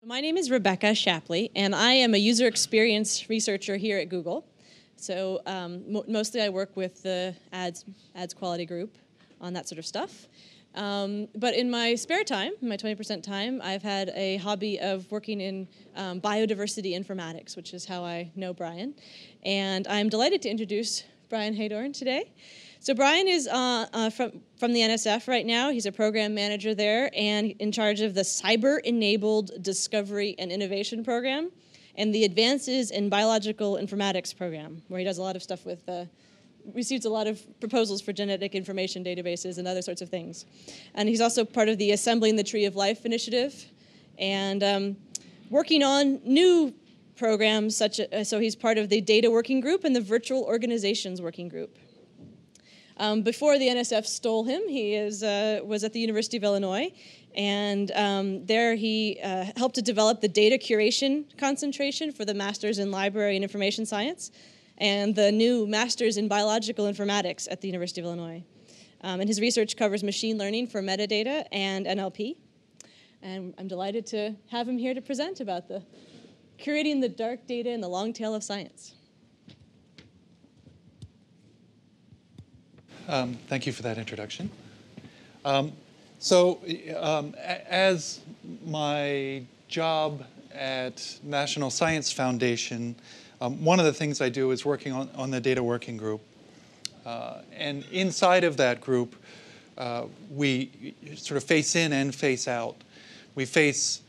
My name is Rebecca Shapley, and I am a user experience researcher here at Google. So mostly I work with the ads quality group on that sort of stuff. But in my spare time, my 20% time, I've had a hobby of working in biodiversity informatics, which is how I know Brian. And I'm delighted to introduce Brian Haydorn today. So Brian is from the NSF right now. He's a program manager there and in charge of the Cyber-Enabled Discovery and Innovation Program and the Advances in Biological Informatics Program, where he does a lot of stuff with, receives a lot of proposals for genetic information databases and other sorts of things. And he's also part of the Assembling the Tree of Life initiative and working on new programs so he's part of the Data Working Group and the Virtual Organizations Working Group. Before the NSF stole him, he was at the University of Illinois, and there he helped to develop the data curation concentration for the Masters in Library and Information Science and the new Masters in Biological Informatics at the University of Illinois. And his research covers machine learning for metadata and NLP. And I'm delighted to have him here to present about curating the dark data in the long tail of science. Thank you for that introduction. As my job at National Science Foundation, one of the things I do is working on the Data Working Group. And inside of that group, we sort of face in and face out. We face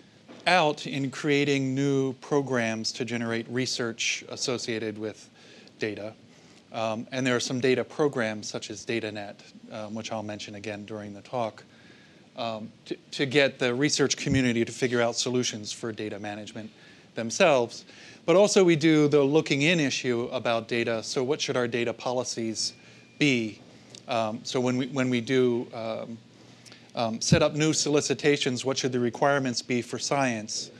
out in creating new programs to generate research associated with data. And there are some data programs, such as DataNet, which I'll mention again during the talk, to get the research community to figure out solutions for data management themselves. But also we do the looking in issue about data. So what should our data policies be? So when we do set up new solicitations, what should the requirements be for science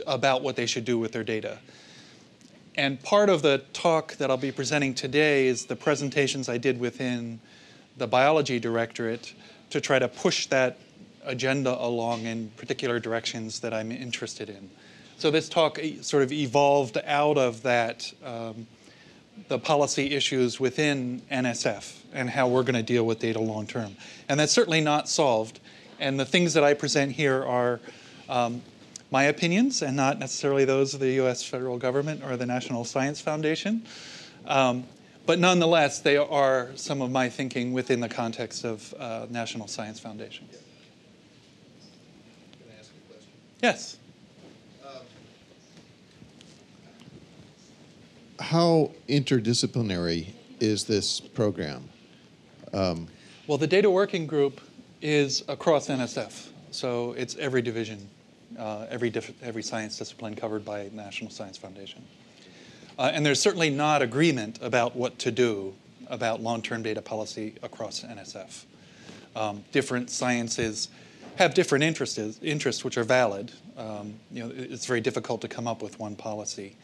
about what they should do with their data? And part of the talk that I'll be presenting today is the presentations I did within the biology directorate to try to push that agenda along in particular directions that I'm interested in. So this talk sort of evolved out of that, the policy issues within NSF and how we're going to deal with data long term. And that's certainly not solved. And the things that I present here are my opinions and not necessarily those of the U.S. federal government or the National Science Foundation. But nonetheless, they are some of my thinking within the context of National Science Foundation. Can I ask a question? Yes. How interdisciplinary is this program? Well, the Data Working Group is across NSF, so it's every division. Every science discipline covered by National Science Foundation. And there's certainly not agreement about what to do about long-term data policy across NSF. Different sciences have different interests which are valid. It's very difficult to come up with one policy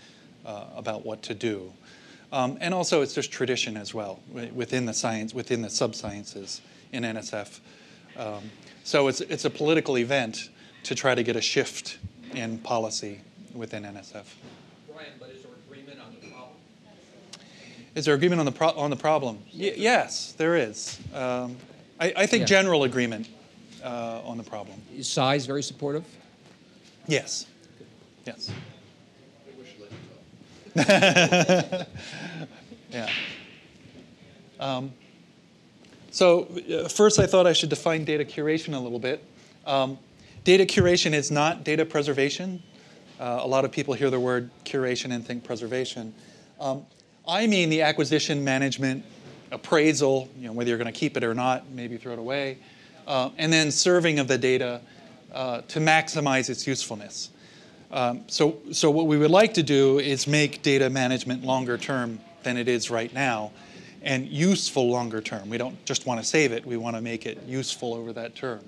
about what to do. And also it's just tradition as well within the sub-sciences in NSF. So it's a political event to try to get a shift in policy within NSF. Brian, but is there agreement on the problem? Is there agreement on the problem? Yes, there is. I think general agreement on the problem. Is size very supportive? Yes. Yes. I wish you let me talk. Yeah. So first I thought I should define data curation a little bit. Data curation is not data preservation. A lot of people hear the word curation and think preservation. I mean the acquisition, management, appraisal, whether you're going to keep it or not, maybe throw it away, and then serving of the data to maximize its usefulness. So what we would like to do is make data management longer term than it is right now, and useful longer term. We don't just want to save it, we want to make it useful over that term.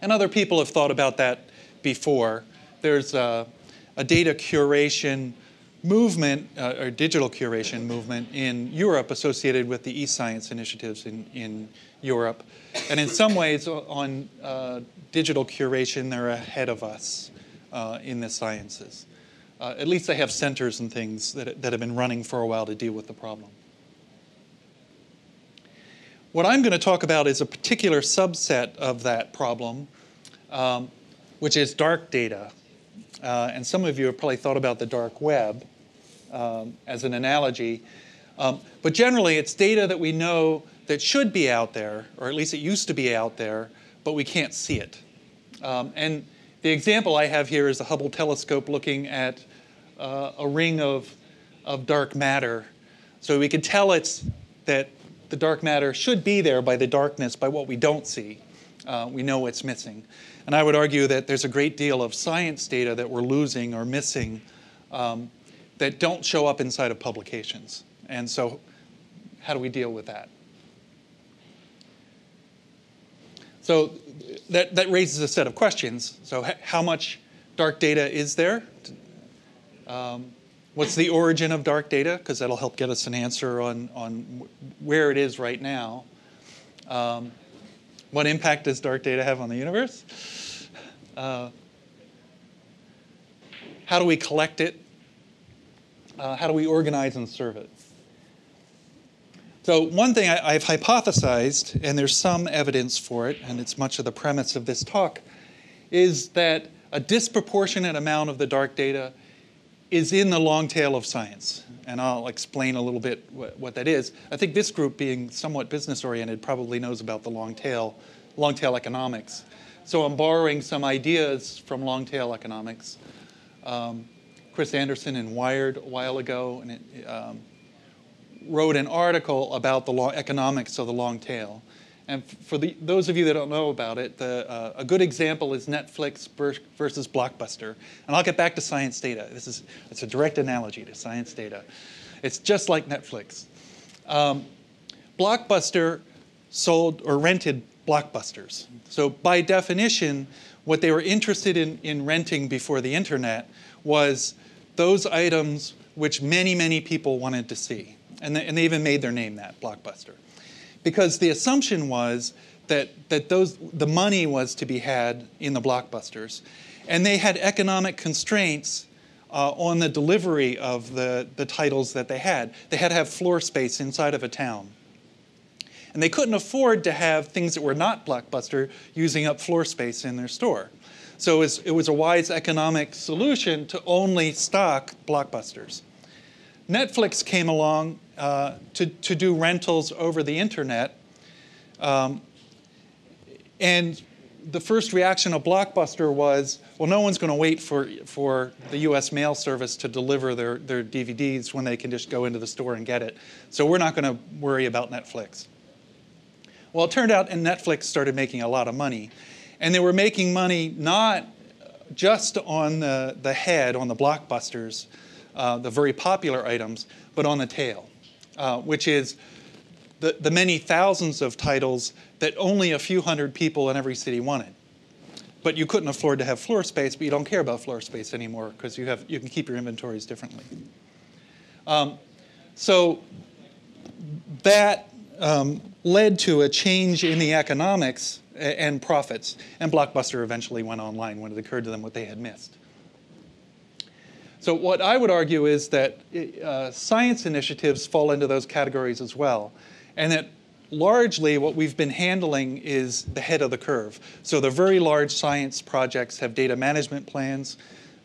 And other people have thought about that before. There's a data curation movement, or digital curation movement in Europe associated with the e-science initiatives in Europe. And in some ways on digital curation, they're ahead of us in the sciences. At least they have centers and things that have been running for a while to deal with the problem. What I'm going to talk about is a particular subset of that problem, which is dark data. And some of you have probably thought about the dark web as an analogy. But generally, it's data that we know that should be out there, or at least it used to be out there, but we can't see it. And the example I have here is the Hubble telescope looking at a ring of dark matter. So we can tell that the dark matter should be there by the darkness, by what we don't see. We know what's missing. And I would argue that there's a great deal of science data that we're losing or missing that don't show up inside of publications. And so how do we deal with that? So that raises a set of questions. So how much dark data is there? What's the origin of dark data? Because that'll help get us an answer on where it is right now. What impact does dark data have on the universe? How do we collect it? How do we organize and serve it? So one thing I've hypothesized, and there's some evidence for it, and it's much of the premise of this talk, is that a disproportionate amount of the dark data is in the long tail of science. And I'll explain a little bit what that is. I think this group, being somewhat business-oriented, probably knows about the long tail economics. So I'm borrowing some ideas from long tail economics. Chris Anderson in Wired a while ago wrote an article about the economics of the long tail. And for those of you that don't know about it, a good example is Netflix versus Blockbuster. And I'll get back to science data. It's a direct analogy to science data. It's just like Netflix. Blockbuster sold or rented blockbusters. So by definition, what they were interested in renting before the internet was those items which many, many people wanted to see. And they even made their name that, Blockbuster. Because the assumption was that the money was to be had in the blockbusters. And they had economic constraints on the delivery of the titles that they had. They had to have floor space inside of a town. And they couldn't afford to have things that were not Blockbuster using up floor space in their store. So it was a wise economic solution to only stock blockbusters. Netflix came along to do rentals over the internet. And the first reaction of Blockbuster was, well, no one's going to wait for the US mail service to deliver their DVDs when they can just go into the store and get it. So we're not going to worry about Netflix. Well, it turned out, and Netflix started making a lot of money. And they were making money not just on the head, on the blockbusters, the very popular items, but on the tail, which is the many thousands of titles that only a few hundred people in every city wanted. But you couldn't afford to have floor space, but you don't care about floor space anymore because you can keep your inventories differently. So that led to a change in the economics and profits. And Blockbuster eventually went online when it occurred to them what they had missed. So what I would argue is that science initiatives fall into those categories as well. And that largely what we've been handling is the head of the curve. So the very large science projects have data management plans.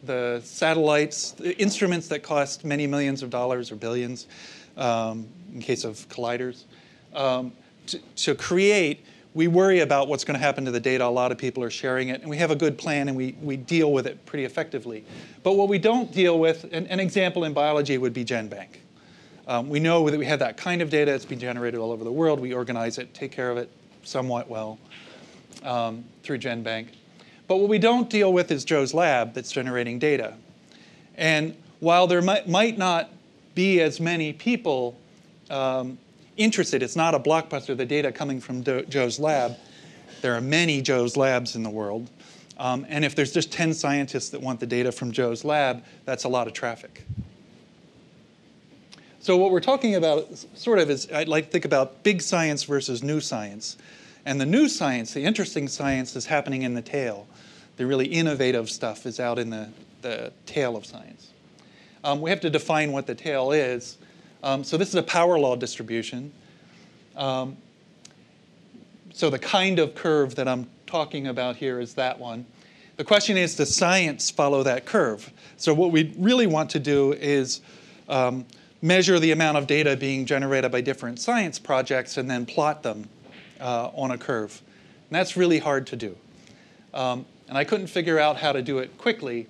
The satellites, the instruments that cost many millions of dollars or billions, in case of colliders, to create, we worry about what's going to happen to the data. A lot of people are sharing it, and we have a good plan, and we deal with it pretty effectively. But what we don't deal with, an example in biology would be GenBank. We know that we have that kind of data. It's been generated all over the world. We organize it, take care of it somewhat well through GenBank. But what we don't deal with is Joe's lab that's generating data. And while there might not be as many people interested, it's not a blockbuster, the data coming from Joe's lab. There are many Joe's labs in the world. And if there's just 10 scientists that want the data from Joe's lab, that's a lot of traffic. So what we're talking about sort of is, I'd like to think about big science versus new science. And the new science, the interesting science, is happening in the tail. The really innovative stuff is out in the tail of science. We have to define what the tail is. So this is a power law distribution. So the kind of curve that I'm talking about here is that one. The question is, does science follow that curve? So what we really want to do is measure the amount of data being generated by different science projects and then plot them on a curve. And that's really hard to do. And I couldn't figure out how to do it quickly.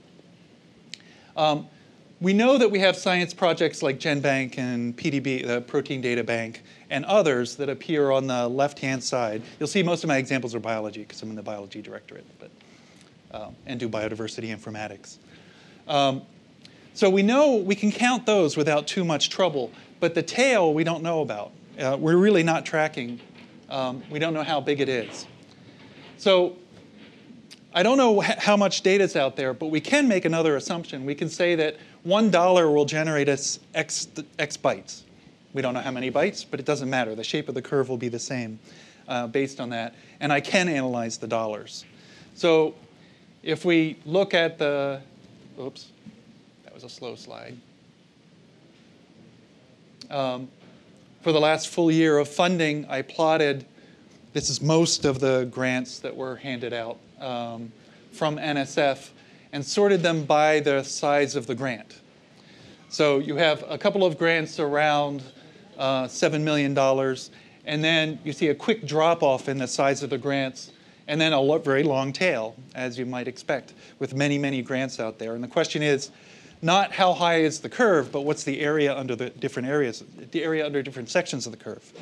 We know that we have science projects like GenBank and PDB, the Protein Data Bank, and others that appear on the left-hand side. You'll see most of my examples are biology because I'm in the biology directorate, and do biodiversity informatics. So we know we can count those without too much trouble, but the tail we don't know about. We're really not tracking. We don't know how big it is. So I don't know how much data is out there, but we can make another assumption. We can say that $1 will generate us X bytes. We don't know how many bytes, but it doesn't matter. The shape of the curve will be the same based on that. And I can analyze the dollars. So if we look at the, oops, that was a slow slide. For the last full year of funding, I plotted, this is most of the grants that were handed out from NSF, and sorted them by the size of the grant. So you have a couple of grants around $7 million, and then you see a quick drop-off in the size of the grants, and then a very long tail, as you might expect, with many, many grants out there. And the question is not how high is the curve, but what's the area under the different areas, the area under different sections of the curve.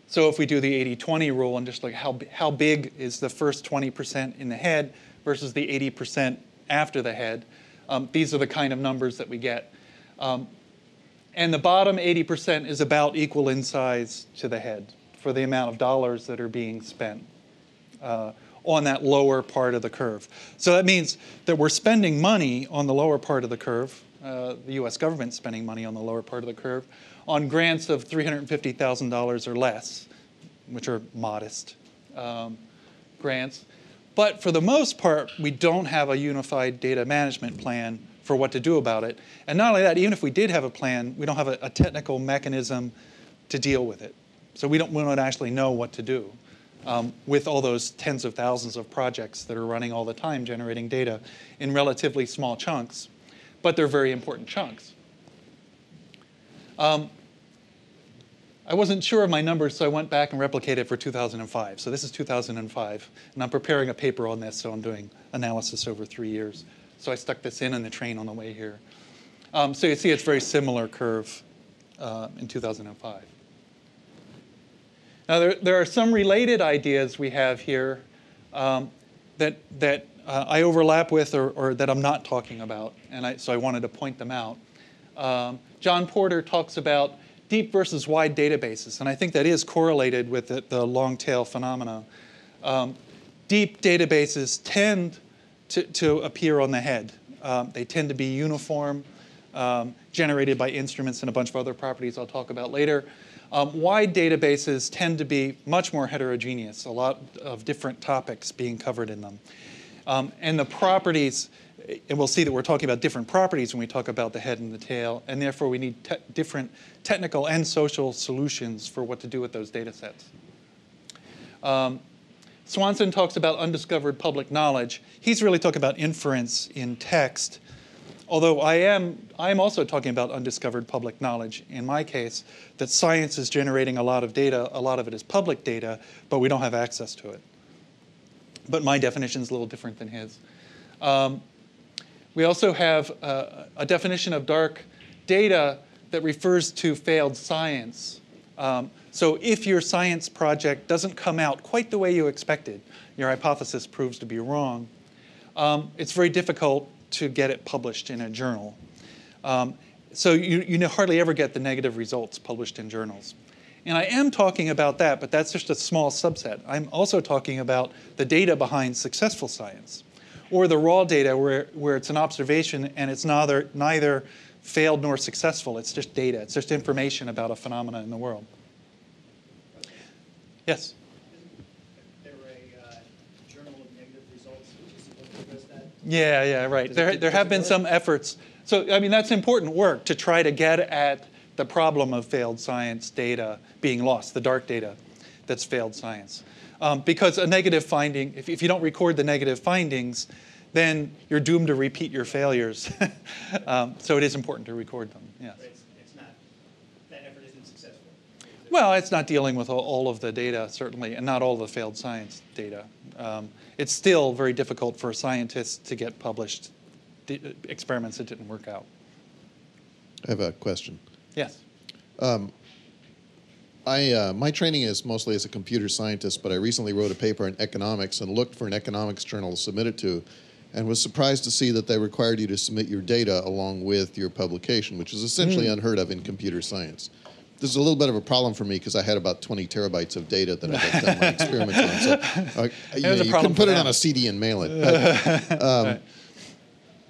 So if we do the 80-20 rule and just look at how big is the first 20% in the head versus the 80% after the head, these are the kind of numbers that we get. And the bottom 80% is about equal in size to the head for the amount of dollars that are being spent on that lower part of the curve. So that means that we're spending money on the lower part of the curve, the US government's spending money on the lower part of the curve, on grants of $350,000 or less, which are modest grants. But for the most part, we don't have a unified data management plan for what to do about it. And not only that, even if we did have a plan, we don't have a technical mechanism to deal with it. So we don't actually know what to do with all those tens of thousands of projects that are running all the time generating data in relatively small chunks. But they're very important chunks. I wasn't sure of my numbers, so I went back and replicated for 2005. So this is 2005, and I'm preparing a paper on this, so I'm doing analysis over 3 years. So I stuck this in the train on the way here. So you see it's a very similar curve in 2005. Now there are some related ideas we have here that I overlap with or that I'm not talking about, and so I wanted to point them out. John Porter talks about deep versus wide databases, and I think that is correlated with the long tail phenomena. Deep databases tend to appear on the head. They tend to be uniform, generated by instruments and a bunch of other properties I'll talk about later. Wide databases tend to be much more heterogeneous, a lot of different topics being covered in them. And the properties, and we'll see that we're talking about different properties when we talk about the head and the tail, and therefore we need different technical and social solutions for what to do with those data sets. Swanson talks about undiscovered public knowledge. He's really talking about inference in text, although I am also talking about undiscovered public knowledge in my case, that science is generating a lot of data, a lot of it is public data, but we don't have access to it. But my definition is a little different than his. We also have a definition of dark data that refers to failed science. So if your science project doesn't come out quite the way you expected, your hypothesis proves to be wrong, it's very difficult to get it published in a journal. So you hardly ever get the negative results published in journals. And I am talking about that, but that's just a small subset. I'm also talking about the data behind successful science, or the raw data where it's an observation and it's neither failed nor successful. It's just data. It's just information about a phenomena in the world. Yes? Isn't there a journal of negative results which is supposed to address that? Yeah, right. There have been some efforts. So, I mean, that's important work to try to get at the problem of failed science data being lost, the dark data that's failed science. Because a negative finding, if you don't record the negative findings, then you're doomed to repeat your failures. So it is important to record them, yes. But it's not, that effort isn't successful. Well, it's not dealing with all of the data, certainly, and not all the failed science data. It's still very difficult for scientists to get published experiments that didn't work out. I have a question. Yes. My training is mostly as a computer scientist, but I recently wrote a paper in economics and looked for an economics journal to submit it to, and was surprised to see that they required you to submit your data along with your publication, which is essentially unheard of in computer science. This is a little bit of a problem for me because I had about 20 terabytes of data that I had done my experiments on. So you couldn't put it on a CD and mail it.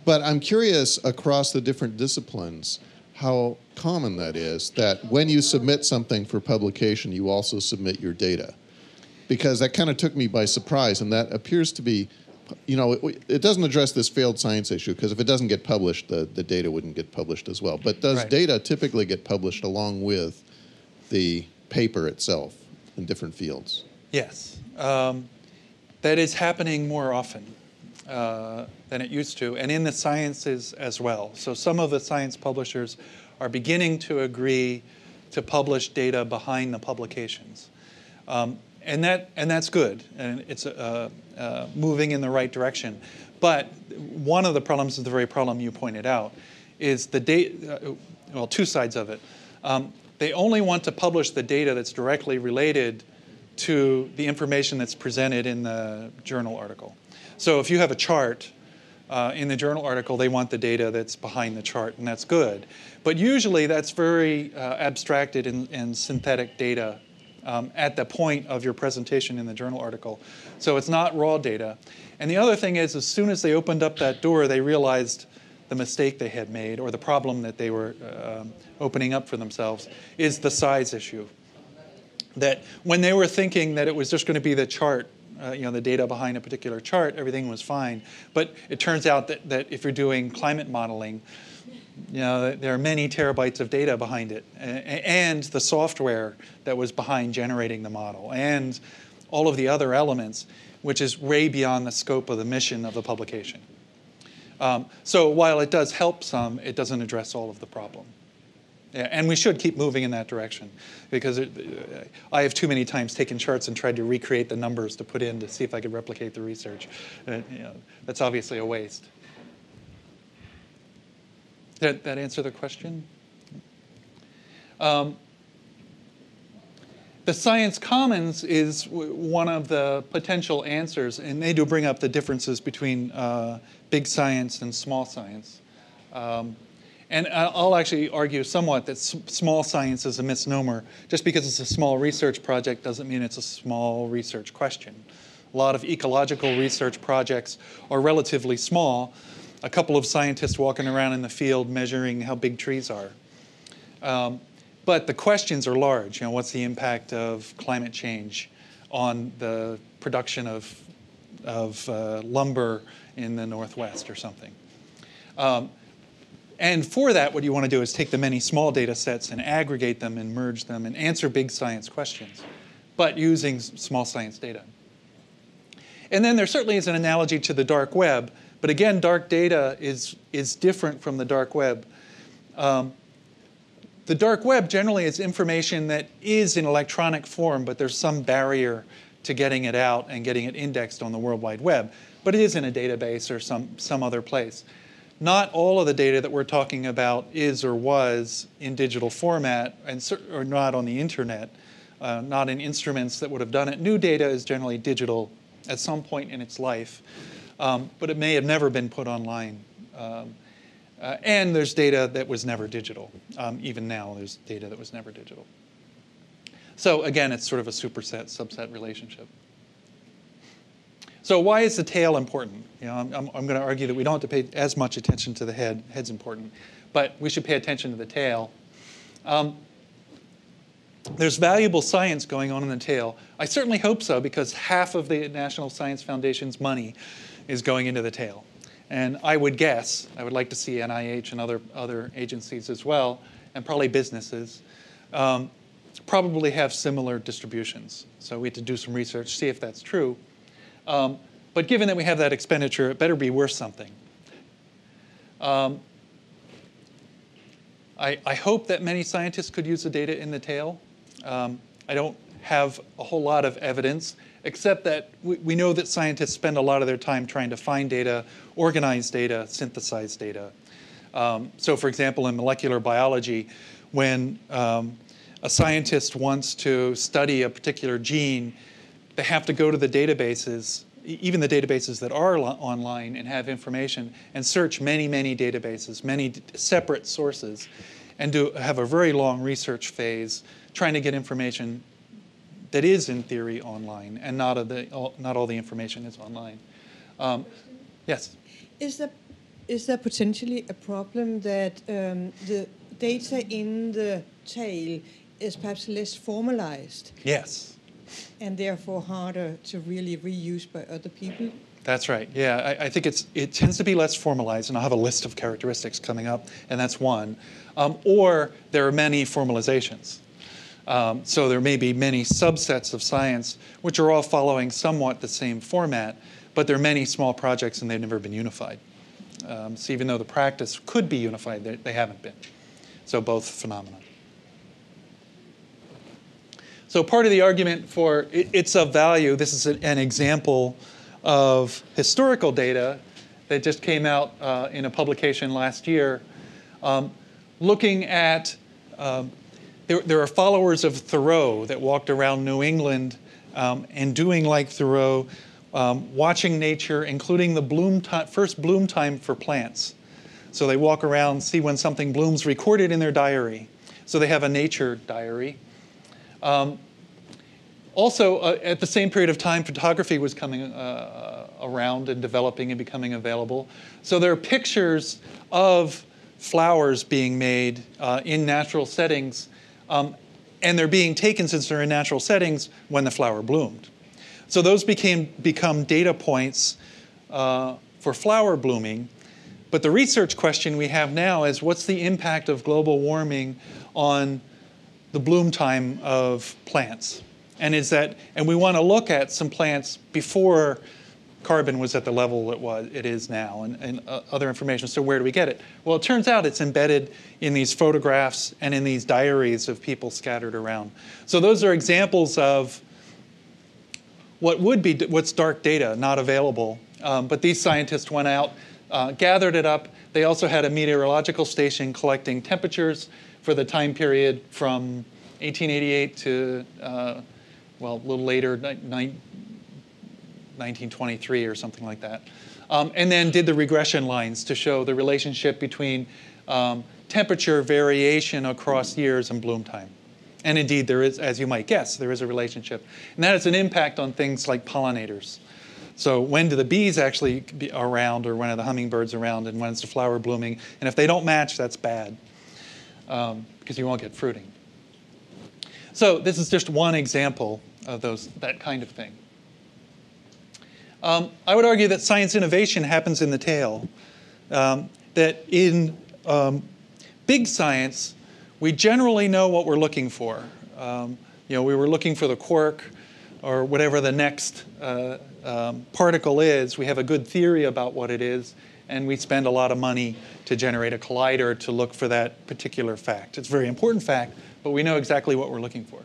But I'm curious across the different disciplines how common that is, that when you submit something for publication, you also submit your data. Because that kind of took me by surprise, and that appears to be, it doesn't address this failed science issue, because if it doesn't get published, the data wouldn't get published as well. But does data typically get published along with the paper itself in different fields? Yes. That is happening more often than it used to, and in the sciences as well. So some of the science publishers are beginning to agree to publish data behind the publications. And that's good, and it's moving in the right direction. But one of the problems is the very problem you pointed out, is the data, well, two sides of it. They only want to publish the data that's directly related to the information that's presented in the journal article. So if you have a chart in the journal article, they want the data that's behind the chart, and that's good. But usually that's very abstracted and synthetic data at the point of your presentation in the journal article. So it's not raw data. And the other thing is, as soon as they opened up that door, they realized the mistake they had made, or the problem that they were opening up for themselves, is the size issue. That when they were thinking that it was just going to be the chart, the data behind a particular chart, everything was fine. But it turns out that if you're doing climate modeling, there are many terabytes of data behind it, and the software that was behind generating the model, and all of the other elements, which is way beyond the scope of the mission of the publication. So while it does help some, it doesn't address all of the problem. Yeah, and we should keep moving in that direction, because I have too many times taken charts and tried to recreate the numbers to put in to see if I could replicate the research. And, that's obviously a waste. Did that answer the question? The Science Commons is one of the potential answers, and they do bring up the differences between big science and small science. And I'll actually argue somewhat that small science is a misnomer. Just because it's a small research project doesn't mean it's a small research question. A lot of ecological research projects are relatively small. A couple of scientists walking around in the field measuring how big trees are. But the questions are large. What's the impact of climate change on the production of lumber in the Northwest or something? And for that, what you want to do is take the many small data sets and aggregate them and merge them and answer big science questions, but using small science data. And then there certainly is an analogy to the dark web, but again, dark data is different from the dark web. The dark web generally is information that is in electronic form, but there's some barrier to getting it out and getting it indexed on the World Wide Web. But it is in a database or some other place. Not all of the data that we're talking about is or was in digital format, or not on the internet, not in instruments that would have done it. New data is generally digital at some point in its life, but it may have never been put online. And there's data that was never digital. Even now, there's data that was never digital. So again, it's sort of a superset, subset relationship. So why is the tail important? I'm going to argue that we don't have to pay as much attention to the head. Head's important. but we should pay attention to the tail. There's valuable science going on in the tail. I certainly hope so, because half of the National Science Foundation's money is going into the tail. And I would guess, I would like to see NIH and other agencies as well, and probably businesses, probably have similar distributions. So we have to do some research, see if that's true. But given that we have that expenditure, it better be worth something. I hope that many scientists could use the data in the tail. I don't have a whole lot of evidence, except that we know that scientists spend a lot of their time trying to find data, organize data, synthesize data. So for example, in molecular biology, when a scientist wants to study a particular gene, they have to go to the databases, even the databases that are online, and have information, and search many, many databases, many separate sources, and have a very long research phase trying to get information that is, in theory, online, and not all the information is online. Yes? Is there potentially a problem that the data in the tail is perhaps less formalized? Yes. And therefore harder to really reuse by other people? That's right. Yeah, I think it tends to be less formalized, and I'll have a list of characteristics coming up, and that's one. Or there are many formalizations. So there may be many subsets of science which are all following somewhat the same format, but there are many small projects and they've never been unified. So even though the practice could be unified, they haven't been. So both phenomena. So part of the argument for it's of value, this is an example of historical data that just came out in a publication last year, looking at, there are followers of Thoreau that walked around New England and doing like Thoreau, watching nature, including the first bloom time for plants. So they walk around, see when something blooms, recorded in their diary. So they have a nature diary. Also, at the same period of time, photography was coming around and developing and becoming available. So there are pictures of flowers being made in natural settings, and they're being taken, since they're in natural settings, when the flower bloomed. So those become data points for flower blooming. But the research question we have now is, what's the impact of global warming on the bloom time of plants? And we want to look at some plants before carbon was at the level it is now, and other information. So where do we get it? Well, it turns out it's embedded in these photographs and in these diaries of people scattered around. So those are examples of what's dark data, not available. But these scientists went out, gathered it up. They also had a meteorological station collecting temperatures for the time period from 1888 to a little later, 1923 or something like that. And then did the regression lines to show the relationship between temperature variation across years and bloom time. And indeed, there is, as you might guess, there is a relationship. And that has an impact on things like pollinators. So when do the bees actually be around, or when are the hummingbirds around, and when is the flower blooming? And if they don't match, that's bad, because you won't get fruiting. So this is just one example of that kind of thing. I would argue that science innovation happens in the tail. That in big science, we generally know what we're looking for. We were looking for the quark, or whatever the next particle is. We have a good theory about what it is, and we spend a lot of money to generate a collider to look for that particular fact. It's a very important fact, but we know exactly what we're looking for.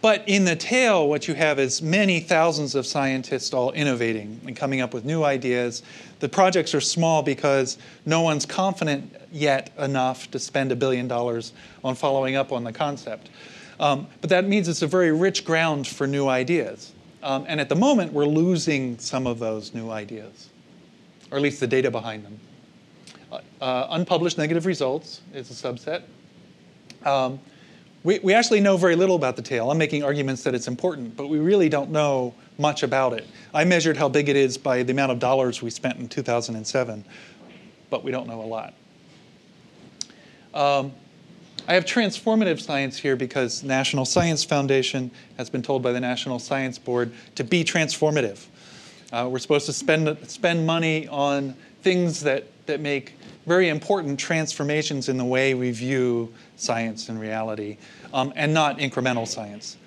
But in the tail, what you have is many thousands of scientists all innovating and coming up with new ideas. The projects are small because no one's confident yet enough to spend $1 billion on following up on the concept. But that means it's a very rich ground for new ideas. And at the moment, we're losing some of those new ideas, or at least the data behind them. Unpublished negative results is a subset. We actually know very little about the tail. I'm making arguments that it's important, but we really don't know much about it. I measured how big it is by the amount of dollars we spent in 2007, but we don't know a lot. I have transformative science here because National Science Foundation has been told by the National Science Board to be transformative. We're supposed to spend money on things that make very important transformations in the way we view science and reality, and not incremental science.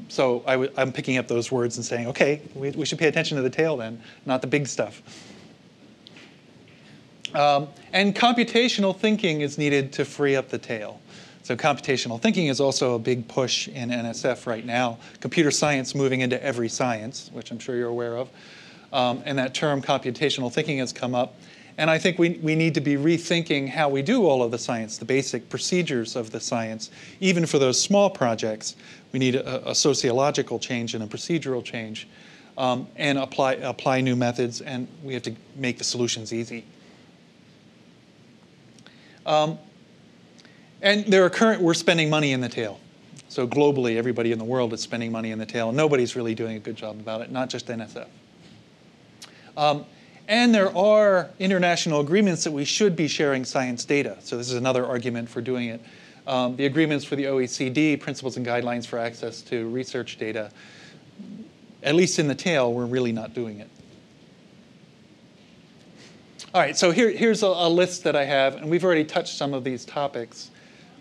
So I'm picking up those words and saying, okay, we should pay attention to the tail then, not the big stuff. And computational thinking is needed to free up the tail. So computational thinking is also a big push in NSF right now. Computer science moving into every science, which I'm sure you're aware of. And that term computational thinking has come up. And I think we need to be rethinking how we do all of the science, the basic procedures of the science. Even for those small projects, we need a sociological change and a procedural change, and apply new methods, and we have to make the solutions easy. And we're spending money in the tail. So globally, everybody in the world is spending money in the tail, and nobody's really doing a good job about it, not just NSF. And there are international agreements that we should be sharing science data. So this is another argument for doing it. The agreements for the OECD, Principles and Guidelines for Access to Research Data, at least in the tail, we're really not doing it. All right, so here's a list that I have, and we've already touched some of these topics.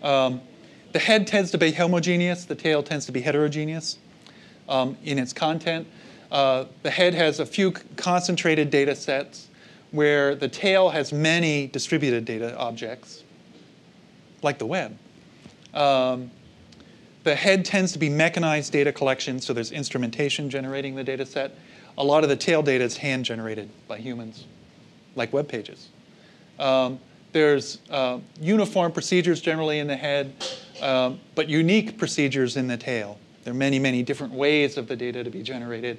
The head tends to be homogeneous. The tail tends to be heterogeneous in its content. The head has a few concentrated data sets where the tail has many distributed data objects, like the web. The head tends to be mechanized data collection, so there's instrumentation generating the data set. A lot of the tail data is hand-generated by humans, like web pages. There's uniform procedures generally in the head, but unique procedures in the tail. There are many, many different ways of the data to be generated.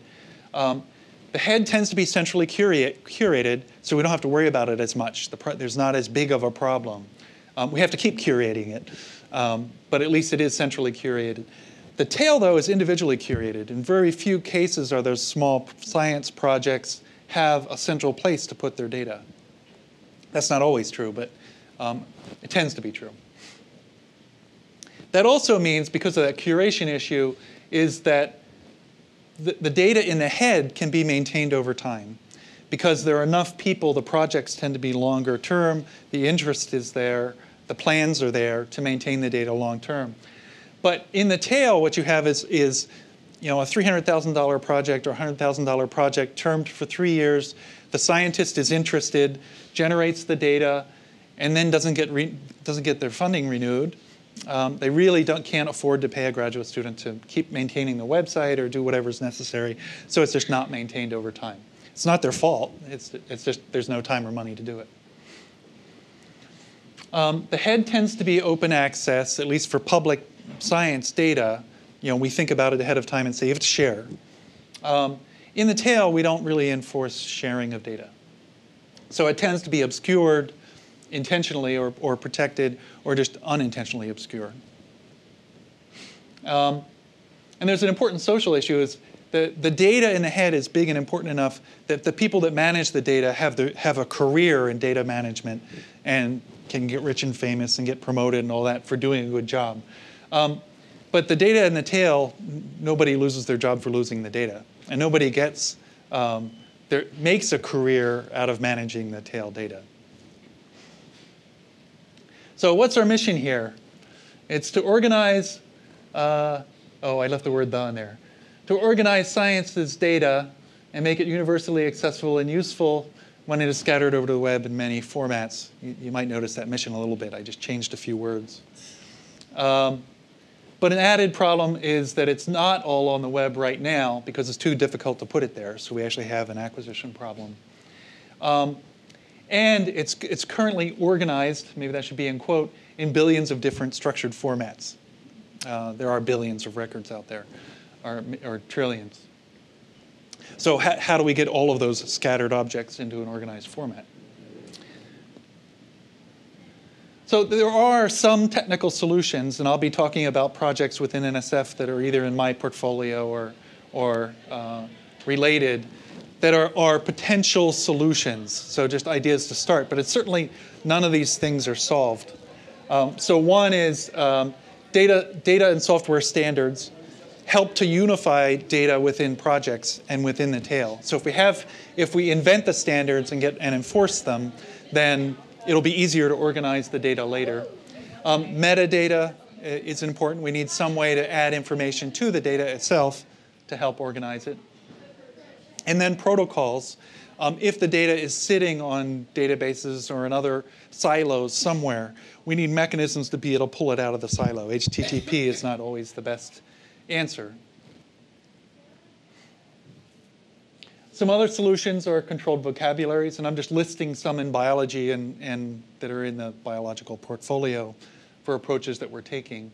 The head tends to be centrally curated, so we don't have to worry about it as much. There's not as big of a problem. We have to keep curating it, but at least it is centrally curated. The tail, though, is individually curated. In very few cases are those small science projects have a central place to put their data. That's not always true, but it tends to be true. That also means, because of that curation issue, is that the data in the head can be maintained over time. Because there are enough people, the projects tend to be longer term, the interest is there, the plans are there to maintain the data long term. But in the tail, what you have is a $300,000 project or $100,000 project termed for 3 years. The scientist is interested, generates the data, and then doesn't get their funding renewed. They really can't afford to pay a graduate student to keep maintaining the website or do whatever's necessary, so it's just not maintained over time. It's not their fault. It's just there's no time or money to do it. The head tends to be open access, at least for public science data. We think about it ahead of time and say you have to share. In the tail, we don't really enforce sharing of data. So it tends to be obscured intentionally or protected or just unintentionally obscured. And there's an important social issue is the data in the head is big and important enough that the people that manage the data have a career in data management and can get rich and famous and get promoted and all that for doing a good job. But the data in the tail, nobody loses their job for losing the data. And nobody makes a career out of managing the tail data. So what's our mission here? It's to organize, I left the word "the" in there. To organize science's data and make it universally accessible and useful when it is scattered over the web in many formats. You might notice that mission a little bit. I just changed a few words. But an added problem is that it's not all on the web right now because it's too difficult to put it there. So we actually have an acquisition problem. And it's currently organized, maybe that should be in quote, in billions of different structured formats. There are billions of records out there, or trillions. So how do we get all of those scattered objects into an organized format? So there are some technical solutions, and I'll be talking about projects within NSF that are either in my portfolio or related, that are potential solutions. So just ideas to start, but it's certainly none of these things are solved. So one is data and software standards help to unify data within projects and within the tail. So if we invent the standards and enforce them, then it'll be easier to organize the data later. Metadata is important. We need some way to add information to the data itself to help organize it. And then protocols. If the data is sitting on databases or in other silos somewhere, we need mechanisms to be able to pull it out of the silo. HTTP is not always the best answer. Some other solutions are controlled vocabularies, and I'm just listing some in biology and that are in the biological portfolio for approaches that we're taking.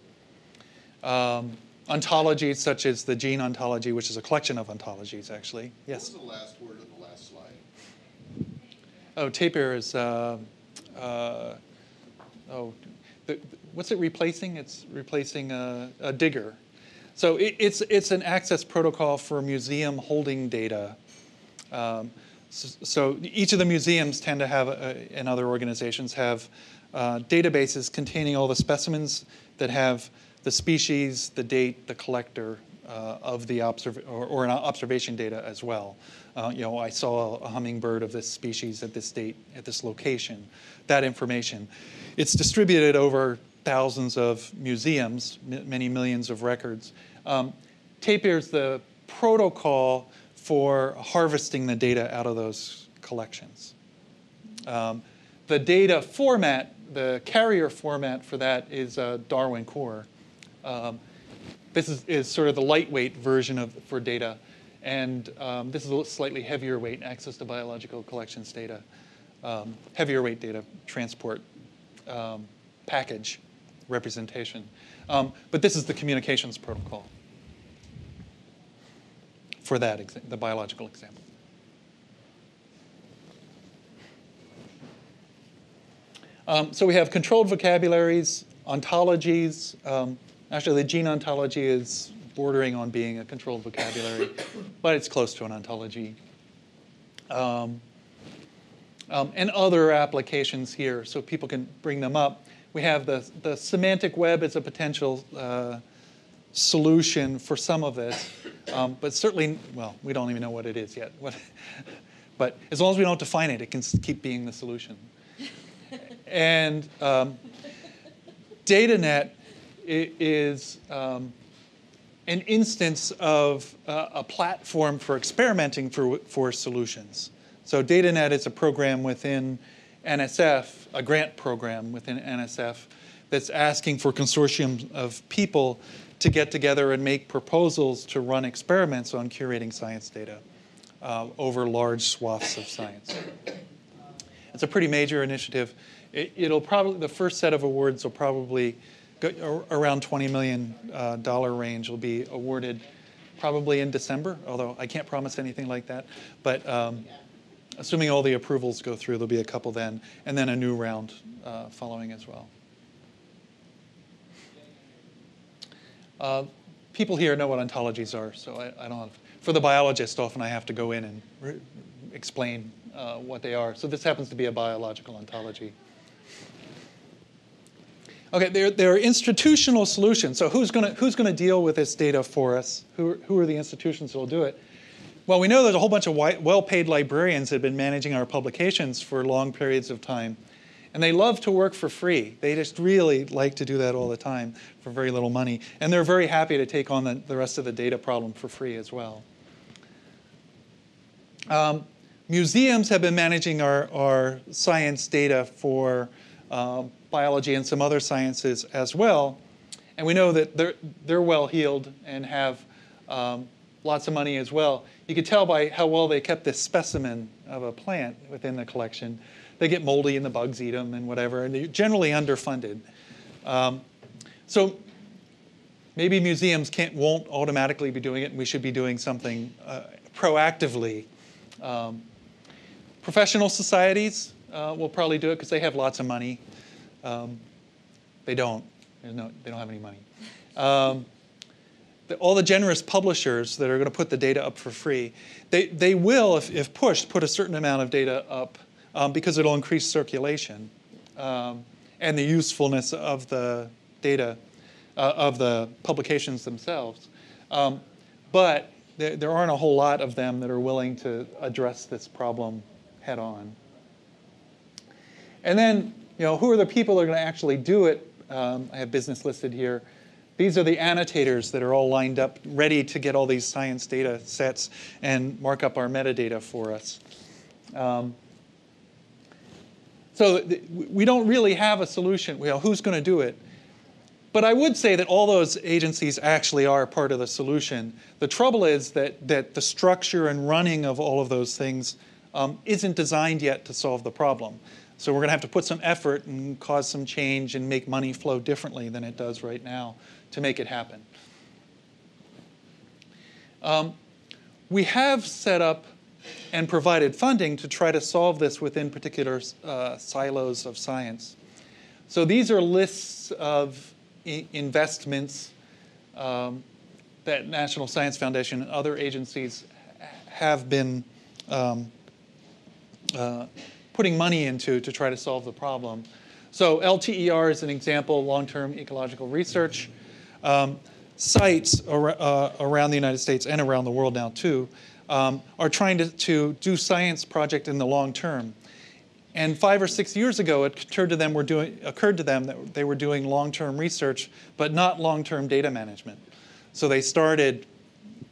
Ontologies such as the gene ontology, which is a collection of ontologies, actually. Yes? What was the last word of the last slide? Oh, Tapir is, what's it replacing? It's replacing a digger. So it's an access protocol for museum holding data. So each of the museums tend to have, and other organizations have, databases containing all the specimens that have the species, the date, the collector of the or an observation data as well. I saw a hummingbird of this species at this date, at this location. That information. It's distributed over thousands of museums, many millions of records. Tapir is the protocol for harvesting the data out of those collections. The data format, the carrier format for that is Darwin Core. This is sort of the lightweight version for data, and this is a slightly heavier weight access to biological collections data, heavier weight data transport package representation. But this is the communications protocol for that, the biological example. So we have controlled vocabularies, ontologies. Actually, the gene ontology is bordering on being a controlled vocabulary, but it's close to an ontology. And other applications here, so people can bring them up. We have the semantic web as a potential solution for some of this, but certainly, well, we don't even know what it is yet. But as long as we don't define it, it can keep being the solution. And DataNet is an instance of a platform for experimenting for solutions. So DataNet is a program within NSF, a grant program within NSF, that's asking for consortiums of people to get together and make proposals to run experiments on curating science data over large swaths of science. It's a pretty major initiative. It'll probably, the first set of awards will probably go around $20 million range will be awarded probably in December, although I can't promise anything like that. But assuming all the approvals go through, there'll be a couple then, and then a new round following as well. People here know what ontologies are, so I don't have, for the biologist, often I have to go in and explain what they are. So this happens to be a biological ontology. Okay, there are institutional solutions. So who's going to deal with this data for us? Who are the institutions that will do it? Well, we know there's a whole bunch of well-paid librarians that have been managing our publications for long periods of time. And they love to work for free. They just really like to do that all the time for very little money. And they're very happy to take on the rest of the data problem for free as well. Museums have been managing our science data for biology and some other sciences as well. And we know that they're well-heeled and have lots of money as well. You can tell by how well they kept this specimen of a plant within the collection. They get moldy and the bugs eat them and whatever, and they're generally underfunded. So maybe museums won't automatically be doing it, and we should be doing something proactively. Professional societies will probably do it because they have lots of money. They don't. They don't have any money. All the generous publishers that are going to put the data up for free, they will, if pushed, put a certain amount of data up because it'll increase circulation. And and the usefulness of the data, of the publications themselves. But there aren't a whole lot of them that are willing to address this problem head on. And then, who are the people that are going to actually do it? I have business listed here. These are the annotators that are all lined up, ready to get all these science data sets and mark up our metadata for us. So we don't really have a solution. Who's going to do it? But I would say that all those agencies actually are part of the solution. The trouble is that the structure and running of all of those things isn't designed yet to solve the problem. So we're going to have to put some effort and cause some change and make money flow differently than it does right now to make it happen. We have set up and provided funding to try to solve this within particular silos of science. So these are lists of investments that National Science Foundation and other agencies have been putting money into to try to solve the problem. So LTER is an example, long-term ecological research. Sites around the United States and around the world now too are trying to do science project in the long term. And 5 or 6 years ago, it occurred to them that they were doing long-term research, but not long-term data management. So they started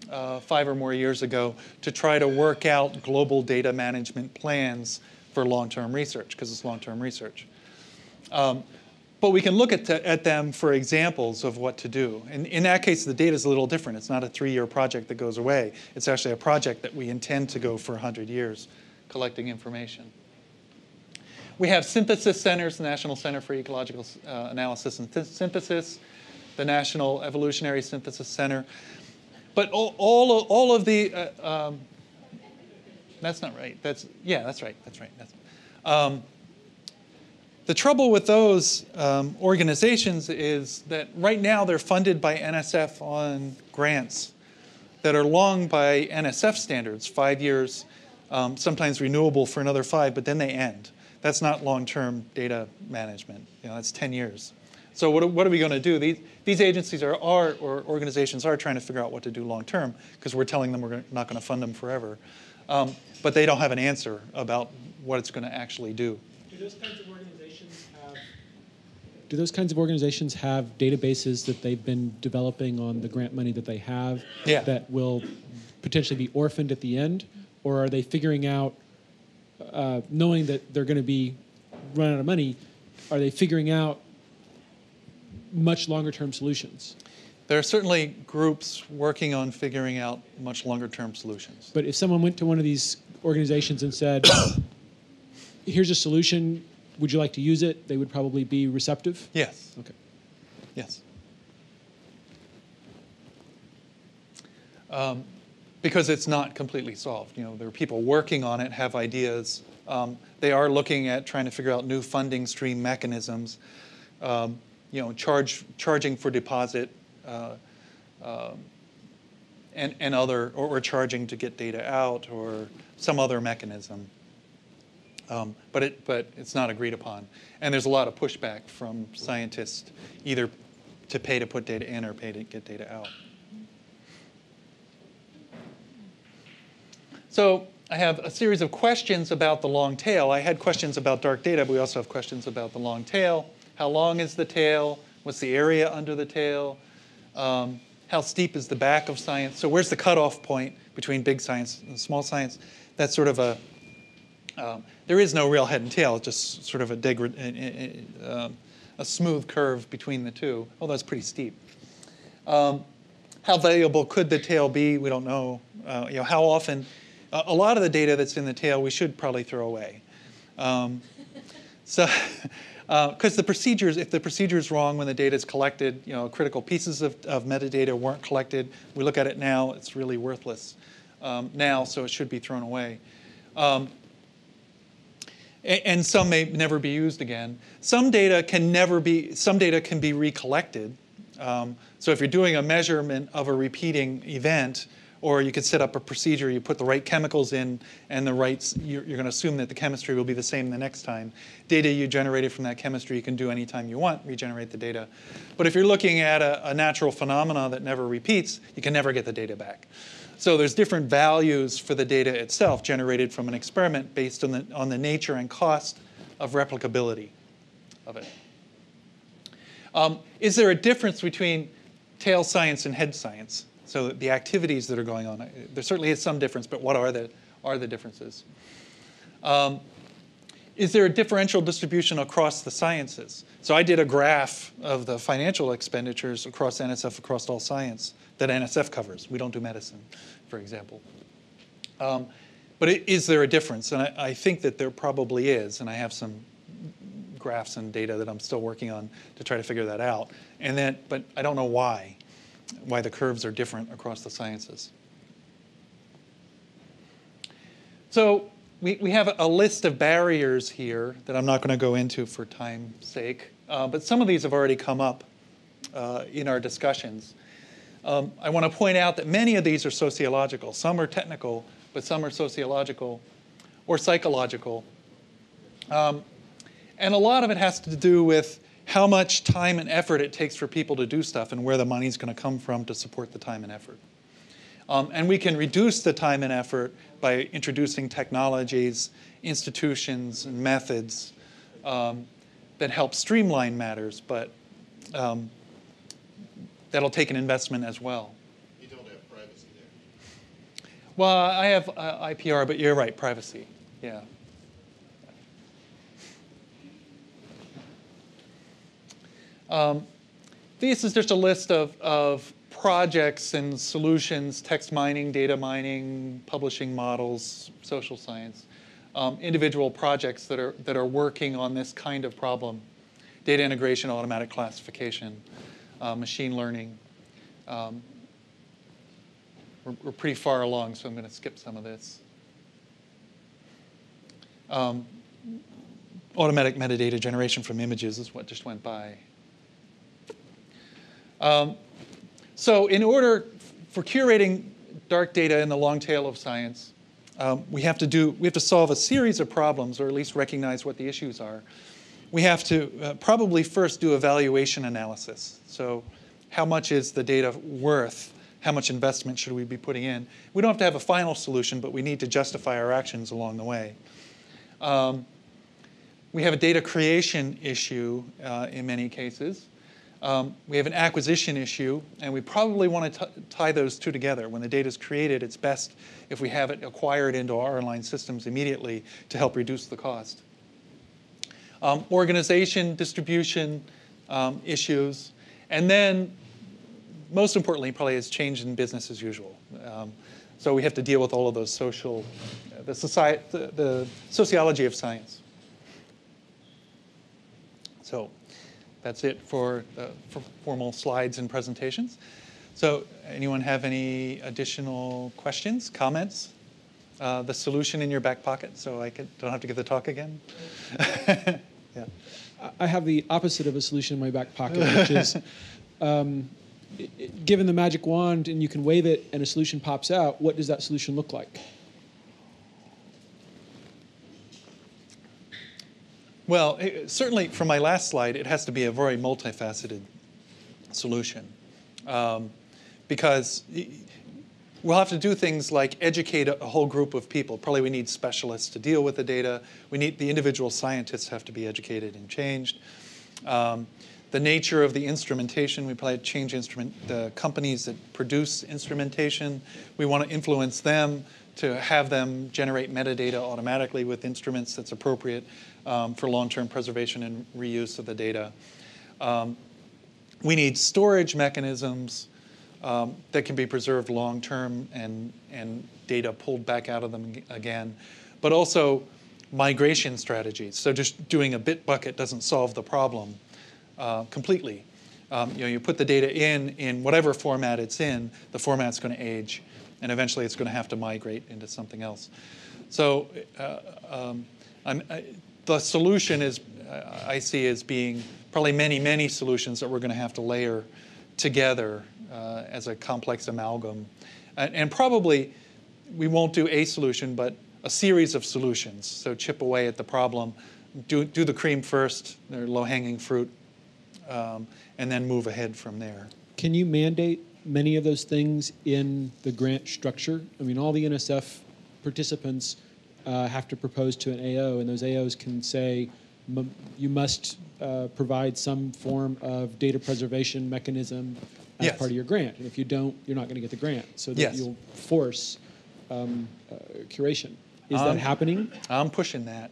5 or more years ago to try to work out global data management plans for long-term research, because it's long-term research. But we can look at them for examples of what to do. And in that case, the data is a little different. It's not a 3-year project that goes away. It's actually a project that we intend to go for 100 years, collecting information. We have synthesis centers, the National Center for Ecological Analysis and Synthesis, the National Evolutionary Synthesis Center. But all of the, that's not right. That's right. The trouble with those organizations is that right now they're funded by NSF on grants that are long by NSF standards, 5 years, sometimes renewable for another 5, but then they end. That's not long-term data management. That's 10 years. So what are we going to do? These agencies or organizations are trying to figure out what to do long-term because we're telling them we're not going to fund them forever. But they don't have an answer about what it's going to actually do. Do those kinds of organizations have databases that they've been developing on the grant money that they have that will potentially be orphaned at the end? Or are they figuring out, knowing that they're going to be run out of money, are they figuring out much longer-term solutions? There are certainly groups working on figuring out much longer-term solutions. But if someone went to one of these organizations and said, here's a solution, would you like to use it? They would probably be receptive? Yes. Okay. Yes. Because it's not completely solved. There are people working on it, have ideas. They are looking at trying to figure out new funding stream mechanisms. Charging for deposit, and other, or charging to get data out, or some other mechanism. But it's not agreed upon, and there's a lot of pushback from scientists, either to pay to put data in or pay to get data out. So I have a series of questions about the long tail. I had questions about dark data, but we also have questions about the long tail. How long is the tail? What's the area under the tail? How steep is the back of science? So where's the cutoff point between big science and small science? That's sort of there is no real head and tail. It's just sort of a smooth curve between the two. Although it's pretty steep. How valuable could the tail be? We don't know. How often? A lot of the data that's in the tail we should probably throw away. Because the procedures, if the procedure is wrong when the data is collected, critical pieces of metadata weren't collected. We look at it now; it's really worthless now, so it should be thrown away. And some may never be used again. Some data can be recollected. So if you're doing a measurement of a repeating event, Or you could set up a procedure, you put the right chemicals in, and you're going to assume that the chemistry will be the same the next time. Data you generated from that chemistry you can do anytime you want, regenerate the data. But if you're looking at a natural phenomena that never repeats, you can never get the data back. So there's different values for the data itself generated from an experiment based on the nature and cost of replicability of it. Is there a difference between tail science and head science? So the activities that are going on, there certainly is some difference, but what are the differences? Is there a differential distribution across the sciences? So I did a graph of the financial expenditures across NSF, across all science, that NSF covers. We don't do medicine, for example. But is there a difference? And I think that there probably is, and I have some graphs and data that I'm still working on to try to figure that out. But I don't know why the curves are different across the sciences. So we have a list of barriers here that I'm not going to go into for time's sake, but some of these have already come up in our discussions. I want to point out that many of these are sociological. Some are technical, but some are sociological or psychological. And a lot of it has to do with how much time and effort it takes for people to do stuff and where the money's going to come from to support the time and effort. And we can reduce the time and effort by introducing technologies, institutions, and methods that help streamline matters, but that'll take an investment as well. You don't have privacy there. Well, I have IPR, but you're right, privacy, yeah. This is just a list of projects and solutions, text mining, data mining, publishing models, social science, individual projects that are working on this kind of problem. Data integration, automatic classification, machine learning. We're pretty far along, so I'm going to skip some of this. Automatic metadata generation from images is what just went by. So in order for curating dark data in the long tail of science, we have to solve a series of problems, or at least recognize what the issues are. We have to probably first do a valuation analysis. So how much is the data worth? How much investment should we be putting in? We don't have to have a final solution, but we need to justify our actions along the way. We have a data creation issue in many cases. We have an acquisition issue, and we probably want to tie those two together. When the data is created, it's best if we have it acquired into our online systems immediately to help reduce the cost. Organization, distribution issues, and then, most importantly, probably is change in business as usual. So we have to deal with all of those the sociology of science. So that's it for formal slides and presentations. So anyone have any additional questions, comments? The solution in your back pocket, so I don't have to give the talk again? Yeah. I have the opposite of a solution in my back pocket, which is given the magic wand and you can wave it and a solution pops out, what does that solution look like? Well, certainly from my last slide, it has to be a very multifaceted solution because we'll have to do things like educate a whole group of people. Probably we need specialists to deal with the data. The individual scientists have to be educated and changed. The nature of the instrumentation, we probably change the companies that produce instrumentation. We want to influence them to have them generate metadata automatically with instruments that's appropriate for long-term preservation and reuse of the data. We need storage mechanisms that can be preserved long-term and data pulled back out of them again, but also migration strategies. So just doing a bit bucket doesn't solve the problem completely. You put the data in whatever format it's in, the format's going to age, and eventually it's going to have to migrate into something else. So the solution is, I see as being probably many, many solutions that we're going to have to layer together as a complex amalgam. And probably we won't do a solution, but a series of solutions. So chip away at the problem, do the cream first, they're low-hanging fruit, and then move ahead from there. Can you mandate many of those things in the grant structure? I mean, all the NSF participants have to propose to an AO, and those AOs can say, you must provide some form of data preservation mechanism as Yes. part of your grant. And if you don't, you're not going to get the grant. So that Yes. you'll force curation. Is that happening? I'm pushing that.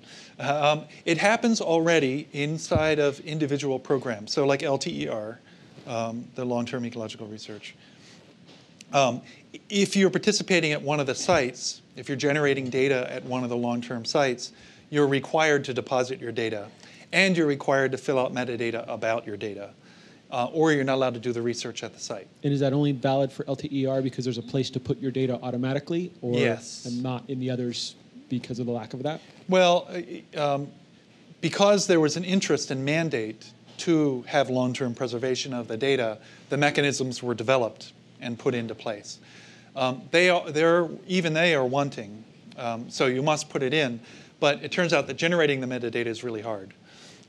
It happens already inside of individual programs. So like LTER, the long-term ecological research. If you're participating at one of the sites, if you're generating data at one of the long-term sites, you're required to deposit your data. And you're required to fill out metadata about your data. Or you're not allowed to do the research at the site. And is that only valid for LTER because there's a place to put your data automatically? Or Yes. and not in the others because of the lack of that? Well, because there was an interest and mandate to have long-term preservation of the data, the mechanisms were developed and put into place. Even they are wanting, so you must put it in. But it turns out that generating the metadata is really hard.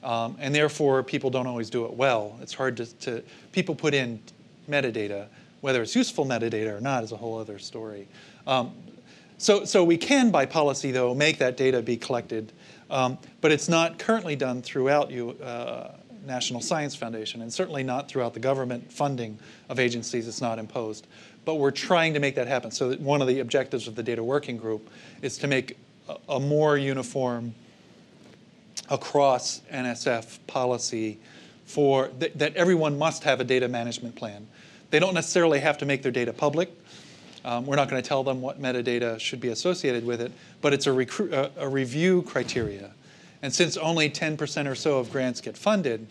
And therefore, people don't always do it well. It's hard to people put in metadata. Whether it's useful metadata or not is a whole other story. So we can, by policy, though, make that data be collected. But it's not currently done throughout National Science Foundation, and certainly not throughout the government funding of agencies. It's not imposed. But we're trying to make that happen. So that one of the objectives of the data working group is to make a more uniform across NSF policy for that everyone must have a data management plan. They don't necessarily have to make their data public. We're not going to tell them what metadata should be associated with it, but it's a review criteria. And since only 10% or so of grants get funded,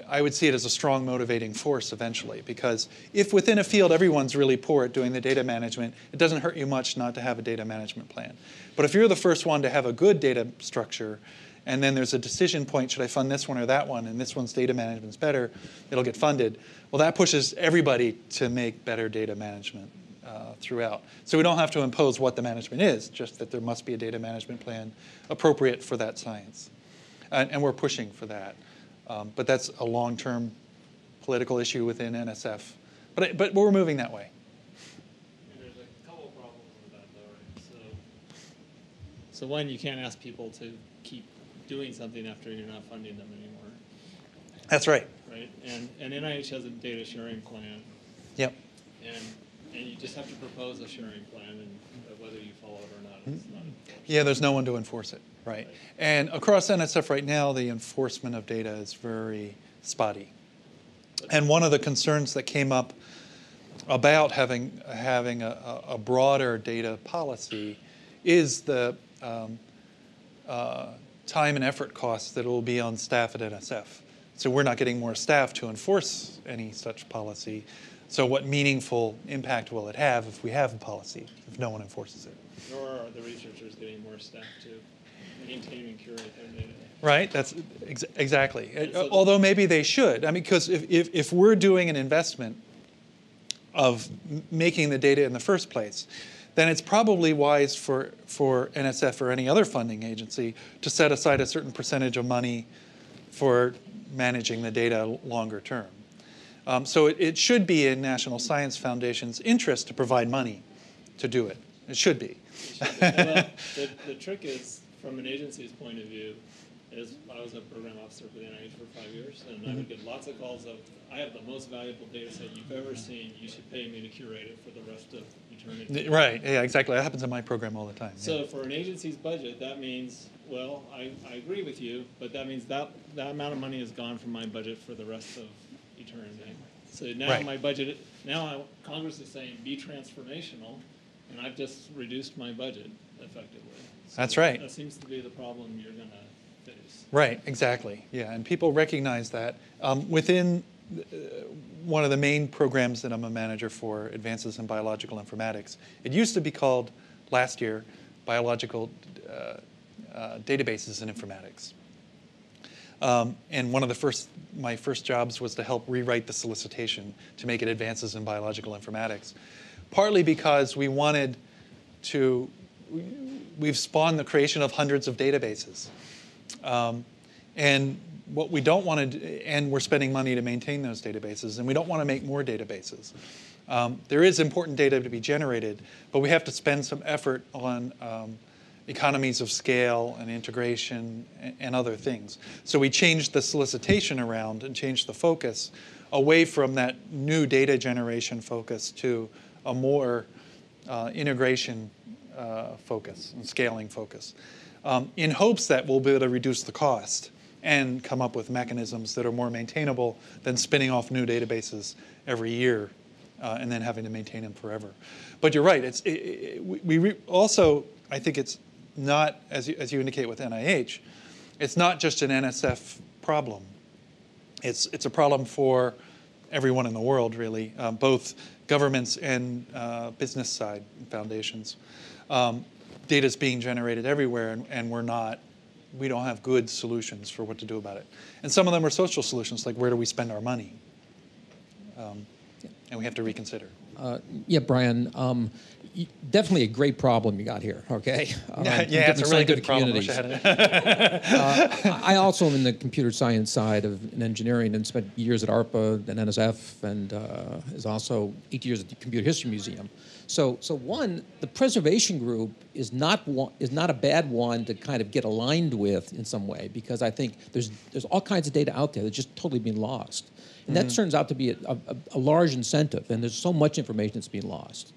I would see it as a strong motivating force eventually, because if within a field everyone's really poor at doing the data management, it doesn't hurt you much not to have a data management plan. But if you're the first one to have a good data structure, and then there's a decision point, should I fund this one or that one, and this one's data management's better, it'll get funded. Well, that pushes everybody to make better data management throughout. So we don't have to impose what the management is, just that there must be a data management plan appropriate for that science. And we're pushing for that. But that's a long-term political issue within NSF. But we're moving that way. And there's a couple of problems with that, though, right? So one, you can't ask people to keep doing something after you're not funding them anymore. That's right. Right? And NIH has a data sharing plan. Yep. And you just have to propose a sharing plan, and whether you follow it or not is not important. Yeah, there's no one to enforce it, right? And across NSF right now, the enforcement of data is very spotty. And one of the concerns that came up about having a broader data policy is the time and effort costs that will be on staff at NSF. So we're not getting more staff to enforce any such policy. So what meaningful impact will it have if we have a policy, if no one enforces it? Nor are the researchers getting more staff to maintain and curate their data. Right, that's exactly. Although maybe they should. I mean, because if we're doing an investment of making the data in the first place, then it's probably wise for NSF or any other funding agency to set aside a certain percentage of money for managing the data longer term. So it should be in National Science Foundation's interest to provide money to do it. It should be. Well, the trick is, from an agency's point of view, is I was a program officer for the NIH for 5 years, and I would get lots of calls of, I have the most valuable data set you've ever seen. You should pay me to curate it for the rest of eternity. Right, yeah, exactly. That happens in my program all the time. So yeah. for an agency's budget, that means, well, I agree with you, but that means that amount of money is gone from my budget for the rest of eternity. So now Right. my budget, Congress is saying be transformational, and I've just reduced my budget effectively. So That's right. That seems to be the problem you're going to face. Right, exactly. Yeah, and people recognize that. Within one of the main programs that I'm a manager for, Advances in Biological Informatics, it used to be called, last year, Biological Databases in Informatics. And one of my first jobs was to help rewrite the solicitation to make it advances in biological informatics. Partly because we wanted to, we've spawned the creation of hundreds of databases. And what we don't want to, and we're spending money to maintain those databases, and we don't want to make more databases. There is important data to be generated, but we have to spend some effort on economies of scale and integration and other things. So we changed the solicitation around and changed the focus away from that new data generation focus to a more integration focus and scaling focus, in hopes that we'll be able to reduce the cost and come up with mechanisms that are more maintainable than spinning off new databases every year and then having to maintain them forever. But you're right. Also, I think it's not, as you indicate with NIH, it's not just an NSF problem. It's a problem for everyone in the world, really, both governments and business side foundations. Data is being generated everywhere, and we don't have good solutions for what to do about it. And some of them are social solutions, like where do we spend our money? And we have to reconsider. Yeah, Brian, definitely a great problem you got here, okay? Yeah, it's a really good problem. I also am in the computer science side of engineering and spent years at ARPA and NSF, and is also 8 years at the Computer History Museum. So one, the preservation group is not a bad one to kind of get aligned with in some way, because I think there's all kinds of data out there that's just totally being lost. And that turns out to be a large incentive, and there's so much information that's being lost.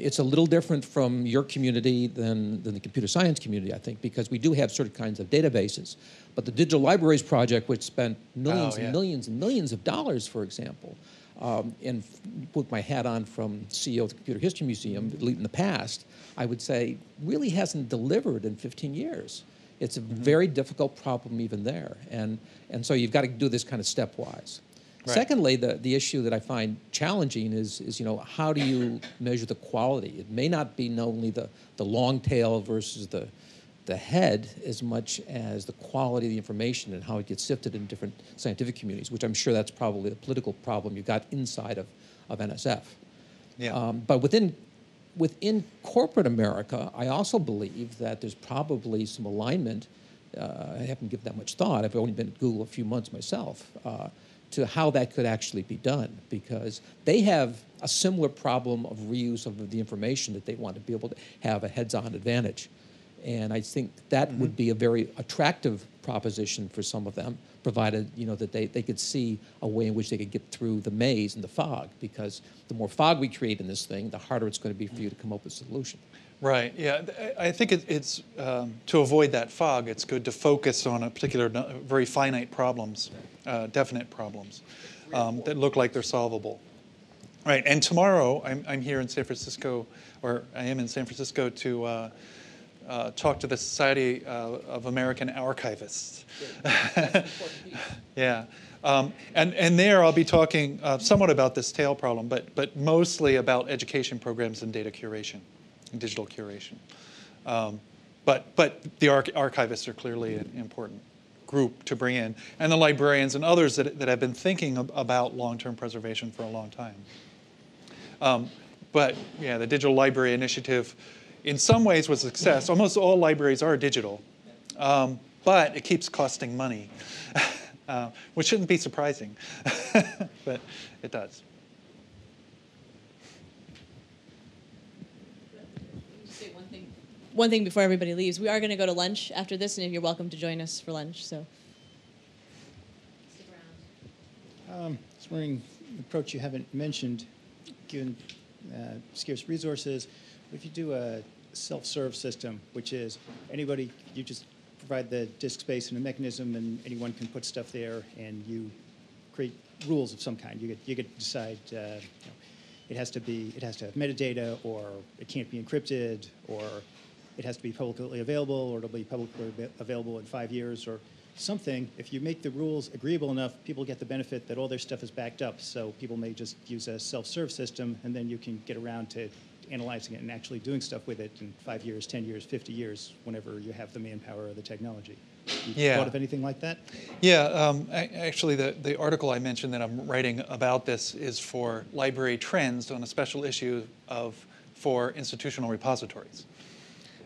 It's a little different from your community than the computer science community, I think, because we do have certain kinds of databases. But the Digital Libraries Project, which spent millions and millions and millions of dollars, for example, and put my hat on from CEO of the Computer History Museum, in the past, I would say really hasn't delivered in 15 years. It's a very difficult problem even there. And so you've got to do this kind of stepwise. Right. Secondly, the issue that I find challenging is how do you measure the quality? It may not be only the long tail versus the head as much as the quality of the information and how it gets sifted in different scientific communities, which I'm sure that's probably the political problem you've got inside of NSF. Yeah. But within corporate America, I also believe that there's probably some alignment. I haven't given that much thought. I've only been at Google a few months myself, to how that could actually be done, because they have a similar problem of reuse of the information that they want to be able to have a heads-on advantage. And I think that would be a very attractive proposition for some of them, provided that they could see a way in which they could get through the maze and the fog, because the more fog we create in this thing, the harder it's going to be for you to come up with a solution. Right. Yeah. I think it's to avoid that fog, it's good to focus on a particular, very finite problems, definite problems that look like they're solvable. Right. And tomorrow I'm here in San Francisco, or I am in San Francisco to talk to the Society of American Archivists. Yeah. And there I'll be talking somewhat about this tail problem, but mostly about education programs and data curation. Digital curation. But the archivists are clearly an important group to bring in, and the librarians and others that have been thinking about long-term preservation for a long time. But yeah, the Digital Library Initiative in some ways was a success. Almost all libraries are digital, but it keeps costing money, which shouldn't be surprising, but it does. One thing before everybody leaves, we are going to go to lunch after this, and you're welcome to join us for lunch. So, stick around. I was wondering, an approach you haven't mentioned, given scarce resources, if you do a self-serve system, which is anybody, you just provide the disk space and a mechanism, and anyone can put stuff there, and you create rules of some kind. You get to decide. It has to have metadata, or it can't be encrypted, or it has to be publicly available, or it'll be publicly available in 5 years, or something. If you make the rules agreeable enough, people get the benefit that all their stuff is backed up. So people may just use a self-serve system, and then you can get around to analyzing it and actually doing stuff with it in 5 years, 10 years, 50 years, whenever you have the manpower or the technology. Yeah. Thought of anything like that? Yeah, actually the article I mentioned that I'm writing about this is for library trends on a special issue for institutional repositories.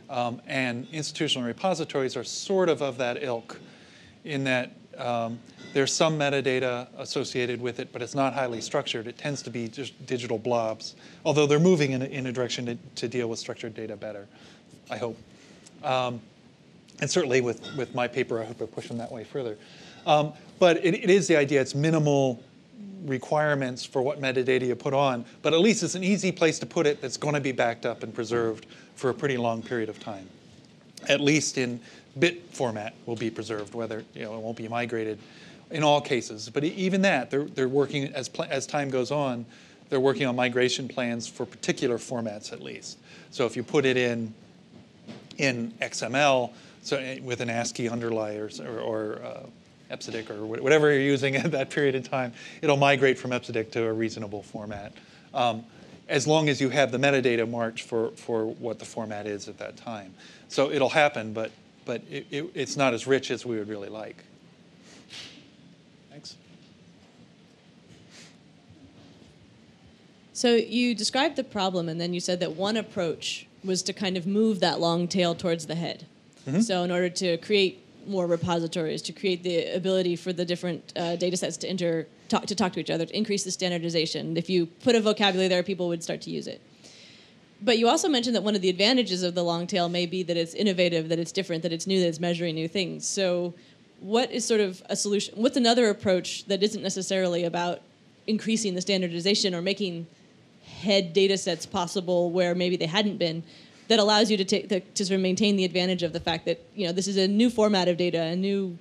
And institutional repositories are sort of that ilk in that there's some metadata associated with it, but it's not highly structured. It tends to be just digital blobs, although they're moving in a direction to deal with structured data better, I hope. And certainly with my paper, I hope I push them that way further. But it is the idea, it's minimal requirements for what metadata you put on, but at least it's an easy place to put it that's going to be backed up and preserved for a pretty long period of time. At least in bit format will be preserved, whether it won't be migrated in all cases. But even that, they're working, as time goes on, they're working on migration plans for particular formats at least. So if you put it in XML, so with an ASCII underlie or EBCDIC or whatever you're using at that period in time, it'll migrate from EBCDIC to a reasonable format, as long as you have the metadata marked for what the format is at that time. So it'll happen, but it's not as rich as we would really like. Thanks. So you described the problem, and then you said that one approach was to kind of move that long tail towards the head. Mm-hmm. So in order to create more repositories, to create the ability for the different data sets to talk to each other, to increase the standardization. If you put a vocabulary there, people would start to use it. But you also mentioned that one of the advantages of the long tail may be that it's innovative, that it's different, that it's new, that it's measuring new things. So what is sort of a solution? What's another approach that isn't necessarily about increasing the standardization or making head data sets possible where maybe they hadn't been, that allows you to sort of maintain the advantage of the fact that this is a new format of data, a new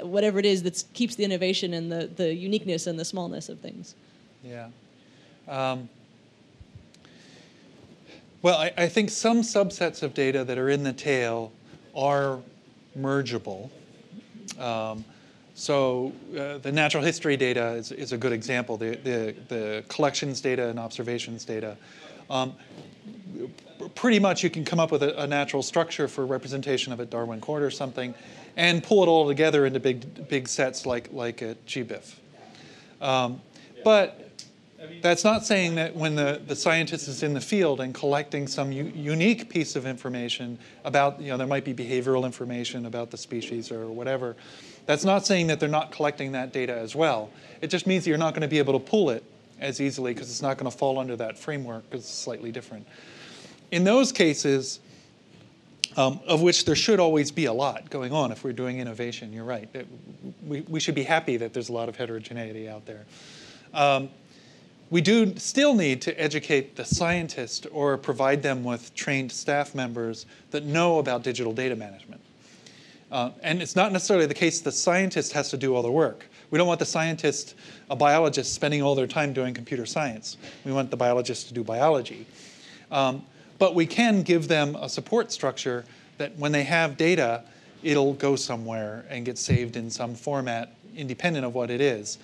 whatever it is that keeps the innovation and the uniqueness and the smallness of things? Yeah. Well, I think some subsets of data that are in the tail are mergeable. So the natural history data is a good example. The collections data and observations data. Pretty much you can come up with a natural structure for representation of a Darwin court or something and pull it all together into big sets like a GBIF. But that's not saying that when the scientist is in the field and collecting some unique piece of information about, there might be behavioral information about the species or whatever, that's not saying that they're not collecting that data as well. It just means that you're not going to be able to pull it as easily because it's not going to fall under that framework because it's slightly different. In those cases, of which there should always be a lot going on if we're doing innovation, you're right. We should be happy that there's a lot of heterogeneity out there. We do still need to educate the scientist or provide them with trained staff members that know about digital data management. And it's not necessarily the case the scientist has to do all the work. We don't want the scientist, a biologist, spending all their time doing computer science. We want the biologist to do biology. But we can give them a support structure that when they have data, it'll go somewhere and get saved in some format independent of what it is,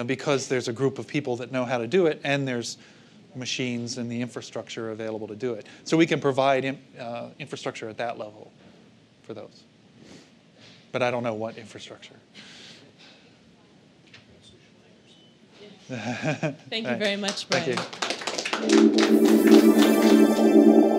because there's a group of people that know how to do it and there's machines and the infrastructure available to do it. So we can provide infrastructure at that level for those. But I don't know what infrastructure. Thank you very much, Brian. Thank you.